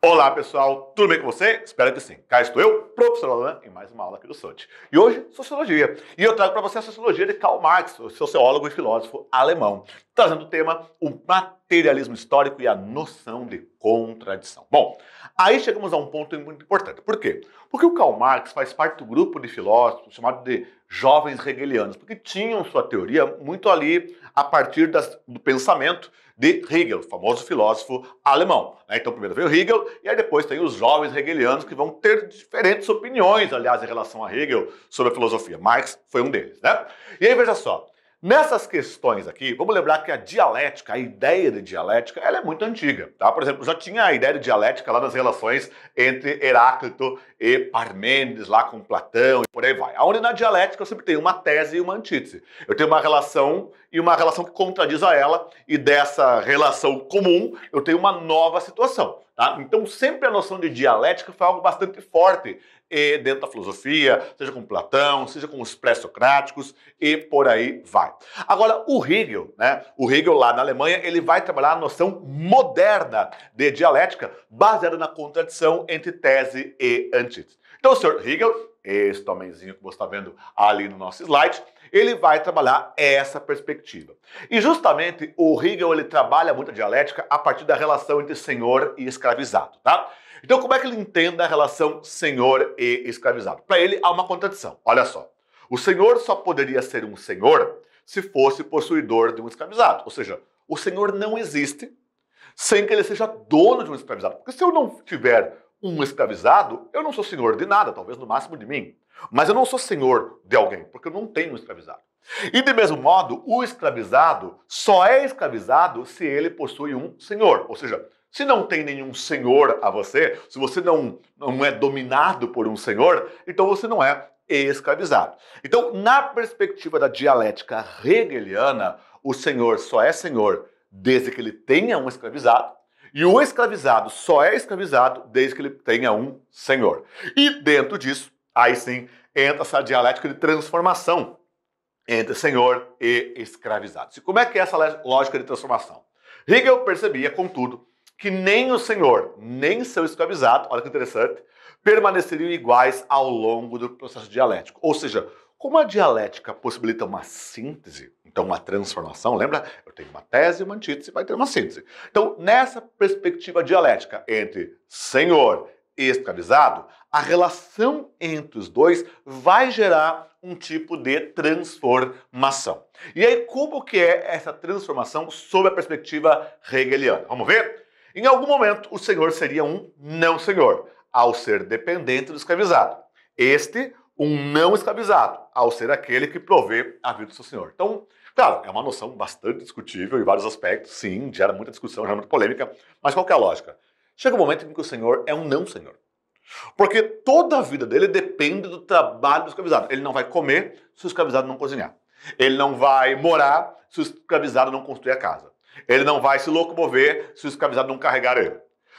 Olá pessoal, tudo bem com você? Espero que sim. Cá estou eu, professor Alan, em mais uma aula aqui do SOT. E hoje, Sociologia. E eu trago para você a Sociologia de Karl Marx, o sociólogo e filósofo alemão, trazendo o tema o materialismo histórico e a noção de contradição. Bom, aí chegamos a um ponto muito importante. Por quê? Porque o Karl Marx faz parte do grupo de filósofos chamado de jovens hegelianos, porque tinham sua teoria muito ali a partir do pensamento de Hegel, famoso filósofo alemão. Então primeiro veio Hegel e aí depois tem os jovens hegelianos que vão ter diferentes opiniões, aliás, em relação a Hegel sobre a filosofia. Marx foi um deles, né? E aí veja só, nessas questões aqui, vamos lembrar que a dialética, a ideia de dialética, ela é muito antiga, tá? Por exemplo, já tinha a ideia de dialética lá nas relações entre Heráclito e Parmênides, lá com Platão e por aí vai. Onde na dialética eu sempre tenho uma tese e uma antítese. Eu tenho uma relação e uma relação que contradiz a ela, e dessa relação comum eu tenho uma nova situação, tá? Então sempre a noção de dialética foi algo bastante forte dentro da filosofia, seja com Platão, seja com os pré-socráticos e por aí vai. Agora, o Hegel, né? O Hegel lá na Alemanha, ele vai trabalhar a noção moderna de dialética baseada na contradição entre tese e antítese. Então, o senhor Hegel, esse homenzinho que você está vendo ali no nosso slide, ele vai trabalhar essa perspectiva. E justamente o Hegel, ele trabalha muito a dialética a partir da relação entre senhor e escravizado, tá? Então, como é que ele entende a relação senhor e escravizado? Para ele, há uma contradição. Olha só. O senhor só poderia ser um senhor se fosse possuidor de um escravizado. Ou seja, o senhor não existe sem que ele seja dono de um escravizado. Porque se eu não tiver um escravizado, eu não sou senhor de nada, talvez no máximo de mim. Mas eu não sou senhor de alguém, porque eu não tenho um escravizado. E de mesmo modo, o escravizado só é escravizado se ele possui um senhor. Ou seja, se não tem nenhum senhor a você, se você não é dominado por um senhor, então você não é escravizado. Então, na perspectiva da dialética hegeliana, o senhor só é senhor desde que ele tenha um escravizado, e o escravizado só é escravizado desde que ele tenha um senhor. E dentro disso, aí sim, entra essa dialética de transformação entre senhor e escravizado. E como é que é essa lógica de transformação? Hegel percebia, contudo, que nem o senhor, nem seu escravizado, olha que interessante, permaneceriam iguais ao longo do processo dialético. Ou seja, como a dialética possibilita uma síntese, então uma transformação, lembra? Eu tenho uma tese e uma antítese, vai ter uma síntese. Então, nessa perspectiva dialética entre senhor e escravizado, a relação entre os dois vai gerar um tipo de transformação. E aí, como que é essa transformação sob a perspectiva hegeliana? Vamos ver? Em algum momento, o senhor seria um não senhor, ao ser dependente do escravizado. Este, um não escravizado, ao ser aquele que provê a vida do seu senhor. Então, claro, é uma noção bastante discutível em vários aspectos, sim, gera muita discussão, gera muita polêmica, mas qual que é a lógica? Chega um momento em que o senhor é um não senhor. Porque toda a vida dele depende do trabalho do escravizado. Ele não vai comer se o escravizado não cozinhar. Ele não vai morar se o escravizado não construir a casa. Ele não vai se locomover se o escravizado não carregar ele.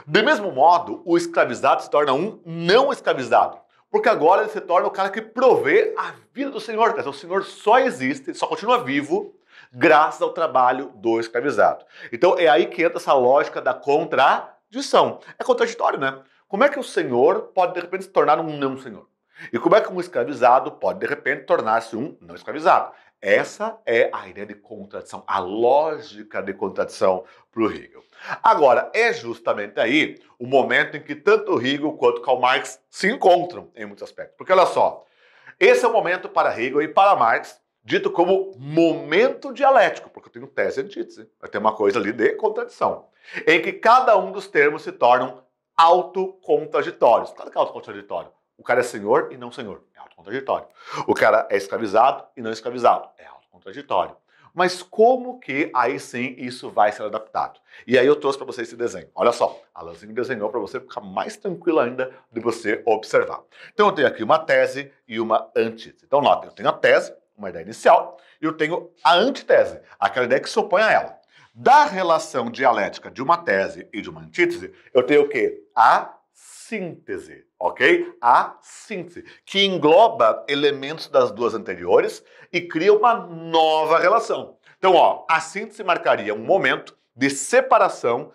De mesmo modo, o escravizado se torna um não escravizado. Porque agora ele se torna o cara que provê a vida do senhor. Quer dizer, o senhor só existe, só continua vivo, graças ao trabalho do escravizado. Então é aí que entra essa lógica da contradição. É contraditório, né? Como é que o senhor pode, de repente, se tornar um não senhor? E como é que um escravizado pode, de repente, tornar-se um não escravizado? Essa é a ideia de contradição, a lógica de contradição para o Hegel. Agora, é justamente aí o momento em que tanto o Hegel quanto Karl Marx se encontram em muitos aspectos. Porque olha só, esse é o momento para Hegel e para Marx dito como momento dialético, porque eu tenho tese e antítese, vai ter uma coisa ali de contradição, em que cada um dos termos se tornam autocontraditórios. Claro que é autocontraditório. O cara é senhor e não senhor. É autocontraditório. O cara é escravizado e não escravizado. É autocontraditório. Mas como que aí sim isso vai ser adaptado? E aí eu trouxe para você esse desenho. Olha só, Alanzinho desenhou para você ficar mais tranquilo ainda de você observar. Então eu tenho aqui uma tese e uma antítese. Então nota, eu tenho a tese, uma ideia inicial, e eu tenho a antítese, aquela ideia que se opõe a ela. Da relação dialética de uma tese e de uma antítese, eu tenho o quê? A síntese, ok? A síntese, que engloba elementos das duas anteriores e cria uma nova relação. Então, ó, a síntese marcaria um momento de separação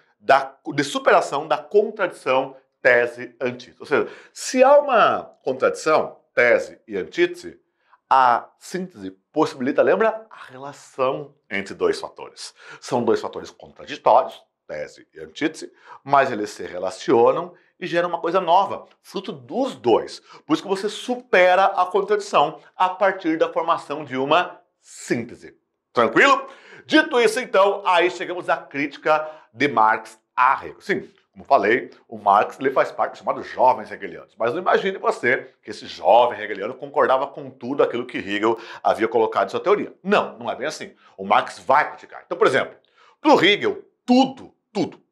de superação da contradição tese-antítese. Ou seja, se há uma contradição, tese e antítese, a síntese possibilita, lembra, a relação entre dois fatores. São dois fatores contraditórios, tese e antítese, mas eles se relacionam e geram uma coisa nova, fruto dos dois. Por isso que você supera a contradição a partir da formação de uma síntese. Tranquilo? Dito isso, então, aí chegamos à crítica de Marx a Hegel. Sim, como falei, o Marx ele faz parte dos chamados jovens hegelianos. Mas não imagine você que esse jovem hegeliano concordava com tudo aquilo que Hegel havia colocado em sua teoria. Não, não é bem assim. O Marx vai criticar. Então, por exemplo, para o Hegel,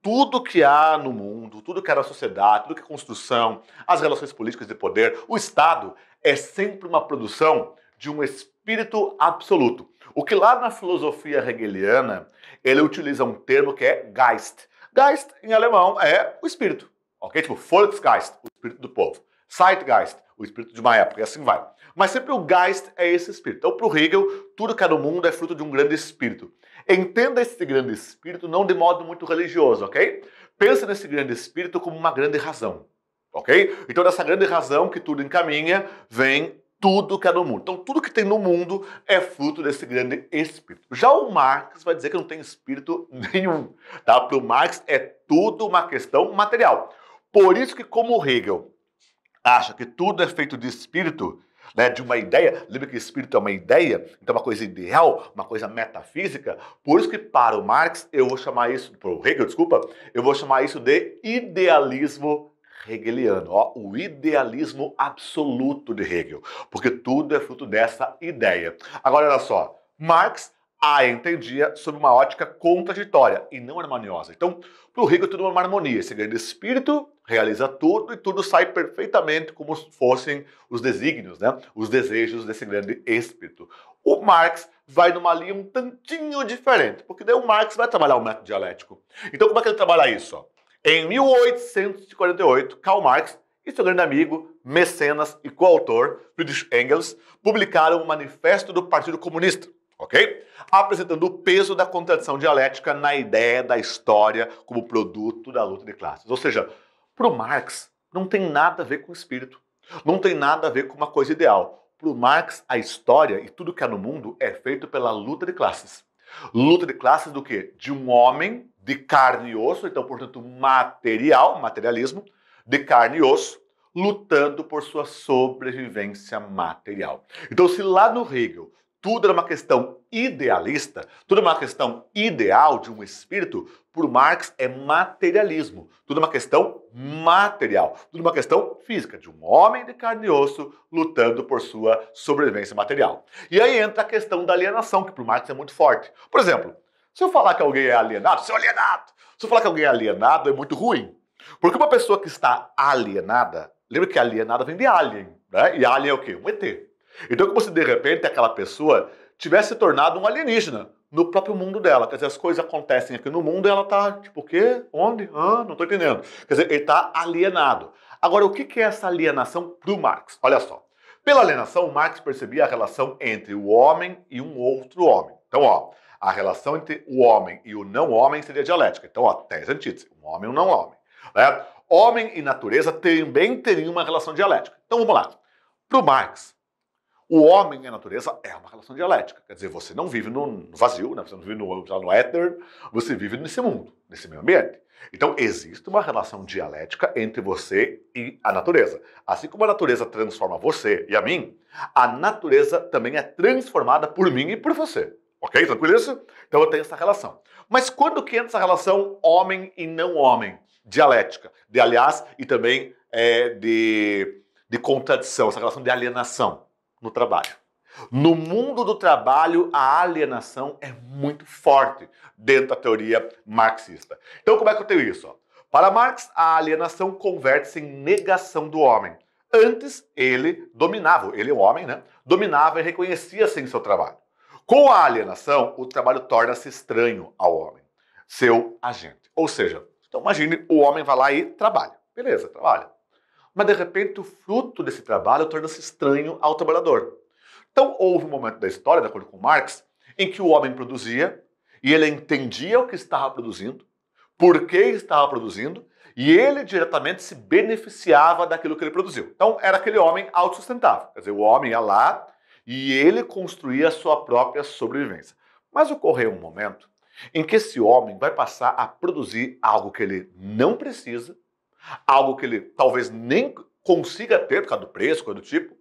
tudo que há no mundo, tudo que há na sociedade, tudo que é construção, as relações políticas de poder, o Estado, é sempre uma produção de um espírito absoluto. O que lá na filosofia hegeliana, ele utiliza um termo que é Geist. Geist, em alemão, é o espírito, ok? Tipo, Volksgeist, o espírito do povo. Zeitgeist, o espírito de uma época, e assim vai. Mas sempre o Geist é esse espírito. Então, para o Hegel, tudo que há no mundo é fruto de um grande espírito. Entenda esse grande espírito não de modo muito religioso, ok? Pensa nesse grande espírito como uma grande razão, ok? Então, dessa grande razão que tudo encaminha, vem tudo que há no mundo. Então, tudo que tem no mundo é fruto desse grande espírito. Já o Marx vai dizer que não tem espírito nenhum. Tá? Para o Marx é tudo uma questão material. Por isso que, como o Hegel acha que tudo é feito de espírito, né, de uma ideia, lembra que espírito é uma ideia, então uma coisa ideal, uma coisa metafísica, por isso que para o Marx, eu vou chamar isso, para o Hegel, desculpa, eu vou chamar isso de idealismo hegeliano, ó, o idealismo absoluto de Hegel, porque tudo é fruto dessa ideia. Agora, olha só, Marx a entendia sob uma ótica contraditória e não harmoniosa. Então, para o Hegel, tudo é uma harmonia. Esse grande espírito realiza tudo e tudo sai perfeitamente como fossem os desígnios, né? Os desejos desse grande espírito. O Marx vai numa linha um tantinho diferente, porque daí o Marx vai trabalhar o método dialético. Então, como é que ele trabalha isso? Ó? Em 1848, Karl Marx e seu grande amigo, mecenas e coautor, Friedrich Engels, publicaram o Manifesto do Partido Comunista, ok? Apresentando o peso da contradição dialética na ideia da história como produto da luta de classes. Ou seja, para o Marx não tem nada a ver com o espírito, não tem nada a ver com uma coisa ideal. Para o Marx, a história e tudo que há no mundo é feito pela luta de classes. Luta de classes do quê? De um homem de carne e osso, então, portanto, materialismo, de carne e osso, lutando por sua sobrevivência material. Então, se lá no Hegel tudo era uma questão idealista, tudo é uma questão ideal de um espírito, por Marx é materialismo. Tudo é uma questão material, tudo é uma questão física, de um homem de carne e osso lutando por sua sobrevivência material. E aí entra a questão da alienação, que para Marx é muito forte. Por exemplo, se eu falar que alguém é alienado, seu alienado! Se eu falar que alguém é alienado, é muito ruim. Porque uma pessoa que está alienada, lembra que alienada vem de alien, né? E alien é o quê? Um ET. Então, como se de repente aquela pessoa tivesse se tornado um alienígena no próprio mundo dela. Quer dizer, as coisas acontecem aqui no mundo e ela tá tipo, o quê? Onde? Ah, não tô entendendo. Quer dizer, ele tá alienado. Agora, o que é essa alienação pro Marx? Olha só. Pela alienação, Marx percebia a relação entre o homem e um outro homem. Então, ó, a relação entre o homem e o não-homem seria dialética. Então, ó, tese antítese, um homem e um não-homem. Né? Homem e natureza também teriam uma relação dialética. Então, vamos lá. Pro Marx, o homem e a natureza é uma relação dialética. Quer dizer, você não vive no vazio, né? Você não vive no éter, você vive nesse mundo, nesse meio ambiente. Então, existe uma relação dialética entre você e a natureza. Assim como a natureza transforma você e a mim, a natureza também é transformada por mim e por você. Ok? Tranquilo isso? Então eu tenho essa relação. Mas quando que entra essa relação homem e não homem? Dialética. Aliás, e também de contradição, essa relação de alienação no trabalho. No mundo do trabalho, a alienação é muito forte dentro da teoria marxista. Então, como é que eu tenho isso? Para Marx, a alienação converte-se em negação do homem. Antes, ele dominava, ele é o homem, né? Dominava e reconhecia-se em seu trabalho. Com a alienação, o trabalho torna-se estranho ao homem, seu agente. Ou seja, então imagine, o homem vai lá e trabalha. Beleza, trabalha. Mas de repente o fruto desse trabalho torna-se estranho ao trabalhador. Então houve um momento da história, de acordo com Marx, em que o homem produzia e ele entendia o que estava produzindo, por que estava produzindo, e ele diretamente se beneficiava daquilo que ele produziu. Então, era aquele homem autossustentável. Quer dizer, o homem ia lá e ele construía a sua própria sobrevivência. Mas ocorreu um momento em que esse homem vai passar a produzir algo que ele não precisa, algo que ele talvez nem consiga ter por causa do preço, coisa do tipo,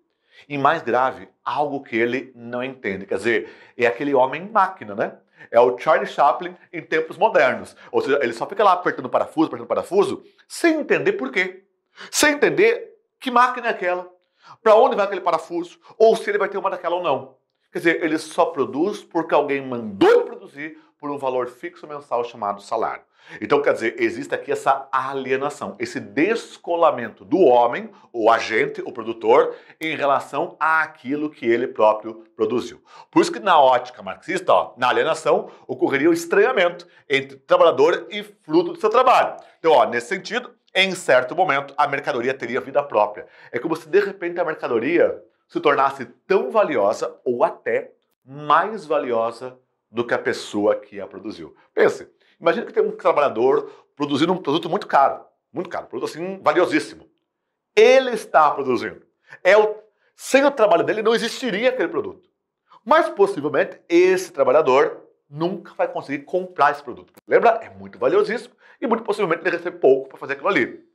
e mais grave, algo que ele não entende. Quer dizer, é aquele homem máquina, né? É o Charlie Chaplin em tempos modernos. Ou seja, ele só fica lá apertando parafuso, sem entender por quê. Sem entender que máquina é aquela, para onde vai aquele parafuso, ou se ele vai ter uma daquela ou não. Quer dizer, ele só produz porque alguém mandou ele produzir por um valor fixo mensal chamado salário. Então, quer dizer, existe aqui essa alienação, esse descolamento do homem, o agente, o produtor, em relação àquilo que ele próprio produziu. Por isso que na ótica marxista, na alienação, ocorreria o estranhamento entre trabalhador e fruto do seu trabalho. Então, nesse sentido, em certo momento, a mercadoria teria vida própria. É como se, de repente, a mercadoria se tornasse tão valiosa ou até mais valiosa do que a pessoa que a produziu. Pense, imagina que tem um trabalhador produzindo um produto muito caro, produto assim valiosíssimo. Ele está produzindo. Sem o trabalho dele não existiria aquele produto. Mas possivelmente esse trabalhador nunca vai conseguir comprar esse produto. Lembra? É muito valiosíssimo e muito possivelmente ele recebe pouco para fazer aquilo ali.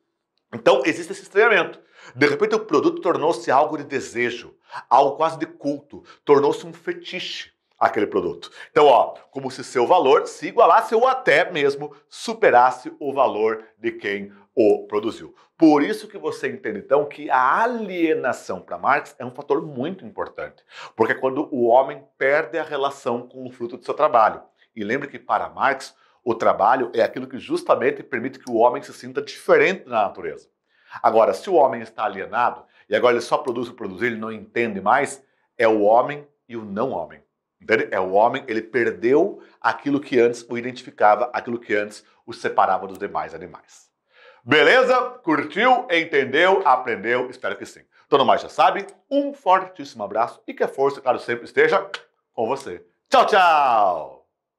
Então existe esse estranhamento. De repente o produto tornou-se algo de desejo, algo quase de culto, tornou-se um fetiche aquele produto. Então, como se seu valor se igualasse ou até mesmo superasse o valor de quem o produziu. Por isso que você entende, então, que a alienação para Marx é um fator muito importante. Porque é quando o homem perde a relação com o fruto do seu trabalho. E lembre que para Marx, o trabalho é aquilo que justamente permite que o homem se sinta diferente da natureza. Agora, se o homem está alienado, e agora ele só produz o produzir, ele não entende mais, é o homem e o não homem. Entende? É o homem, ele perdeu aquilo que antes o identificava, aquilo que antes o separava dos demais animais. Beleza? Curtiu? Entendeu? Aprendeu? Espero que sim. Então, no mais já sabe, um fortíssimo abraço e que a força, claro, sempre esteja com você. Tchau, tchau!